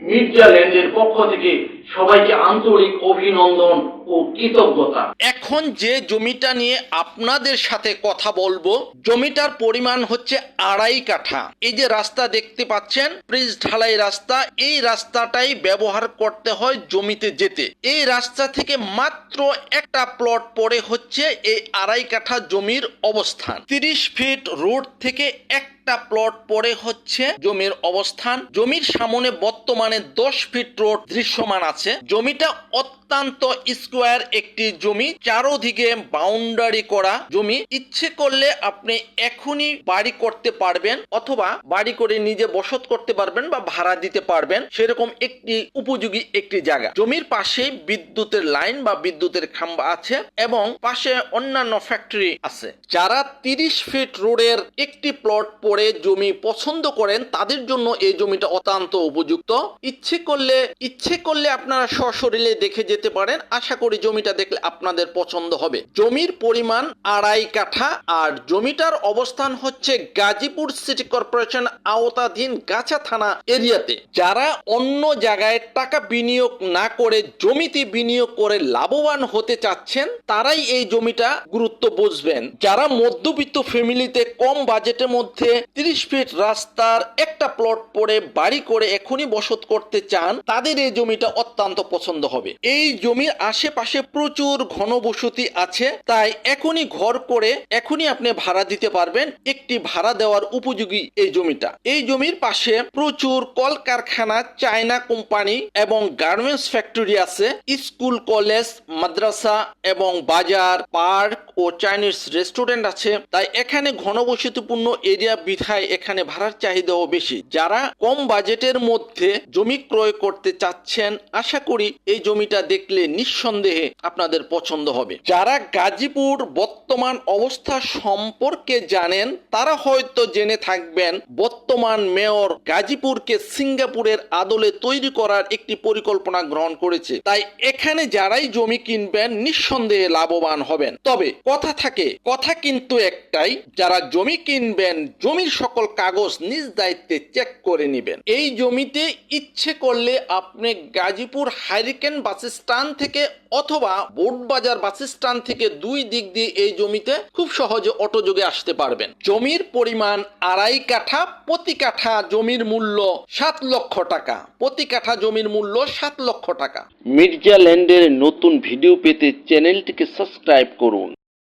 মির্জা ল্যান্ডের পক্ষ থেকে সবাইকে আন্তরিক অভিনন্দন ও কৃতজ্ঞতা। এখন যে জমিটা নিয়ে আপনাদের সাথে কথা বলবো, জমিটার পরিমাণ হচ্ছে 2.5 কাঠা। এই যে রাস্তা দেখতে পাচ্ছেন, পিচ ঢালাই রাস্তা, এই রাস্তাটাই ব্যবহার করতে হয় জমিতে যেতে। এই রাস্তা থেকে মাত্র একটা প্লট পড়ে হচ্ছে এই 2.5 কাঠা জমির অবস্থান। 30 ফিট রোড থেকে একটা প্লট পড়ে হচ্ছে জমির অবস্থান। জমির সামনে বর্তমানে 10 ফিট রোড দৃশ্যমান আছে। জমিটা অত্যন্ত স্কোয়ার একটি জমি, চারোদিকে বাউন্ডারি করা জমি। ইচ্ছে করলে আপনি এখনই বাড়ি করতে পারবেন, অথবা বাড়ি করে নিজে বসত করতে পারবেন বা ভাড়া দিতে পারবেন, সেরকম একটি উপযোগী একটি জায়গা। জমির পাশে বিদ্যুতের লাইন বা বিদ্যুতের খাম্বা আছে এবং পাশে অন্যান্য ফ্যাক্টরি আছে। যারা 30 ফিট রোডের একটি প্লট পড়ে জমি পছন্দ করেন, তাদের জন্য এই জমিটা অত্যন্ত উপযুক্ত। ইচ্ছে করলে আপনারা সশরীরে দেখে যেতে পারেন। আশা করি জমিটা দেখলে আপনাদের পছন্দ হবে। জমির পরিমাণ 2.5 কাঠা, আর জমিটার অবস্থান হচ্ছে গাজীপুর সিটি কর্পোরেশন আওতাধীন গাছা থানা এরিয়াতে। যারা অন্য জায়গায় টাকা বিনিয়োগ না করে জমিতে বিনিয়োগ করে লাভবান হতে চাচ্ছেন, তারাই এই জমিটা গুরুত্ব বুঝবেন। যারা মধ্যবিত্ত ফ্যামিলিতে কম বাজেটের মধ্যে 30 ফিট রাস্তার একটা প্লট পড়ে বাড়ি করে এখনই বসত করতে চান, তাদের এই জমিটা অত্যন্ত পছন্দ হবে। এই জমির আশেপাশে প্রচুর ঘনবসতি আছে, তাই এখনই ঘর করে এখনই আপনি ভাড়া দিতে পারবেন। একটি ভাড়া দেওয়ার উপযোগী এই জমিটা। এই জমির পাশে প্রচুর কলকারখানা, চায়না কোম্পানি এবং গার্মেন্টস ফ্যাক্টরি আছে। স্কুল, কলেজ, মাদ্রাসা এবং বাজার, পার্ক ও চাইনিজ রেস্টুরেন্ট আছে। তাই এখানে ঘনবসতিপূর্ণ এরিয়া বিধায় এখানে ভাড়ার চাহিদাও বেশি। যারা কম বাজেটের মধ্যে জমি ক্রয় করতে চাচ্ছেন, আশা করি এই জমিটা দেখলে নিঃসন্দেহে আপনাদের পছন্দ হবে। যারা গাজীপুর বর্তমান অবস্থা সম্পর্কে জানেন, তারা হয়তো জেনে থাকবেন বর্তমান মেয়র গাজীপুরকে সিঙ্গাপুরের আদলে তৈরি করার একটি পরিকল্পনা গ্রহণ করেছে। তাই এখানে যারাই জমি কিনবেন নিঃসন্দেহে লাভবান হবেন। তবে কথা কিন্তু একটাই, যারা জমি কিনবেন জমির সকল কাগজ নিজ দায়িত্বে চেক করে নেবেন। এই জমিতে ইচ্ছে করলে আপনি গাজীপুর হাইরিকেন বাস স্ট্যান্ড থেকে অথবা বোর্ডবাজার বাস স্ট্যান্ড থেকে দুই দিক দিয়ে এই জমিতে খুব সহজে অটোযোগে আসতে পারবেন। জমির পরিমাণ 2.5 কাঠা। প্রতি কাঠা জমির মূল্য 7 লক্ষ টাকা। প্রতি কাঠা জমির মূল্য 7 লক্ষ টাকা। মির্জা ল্যান্ডের নতুন ভিডিও পেতে চ্যানেলটিকে সাবস্ক্রাইব করুন।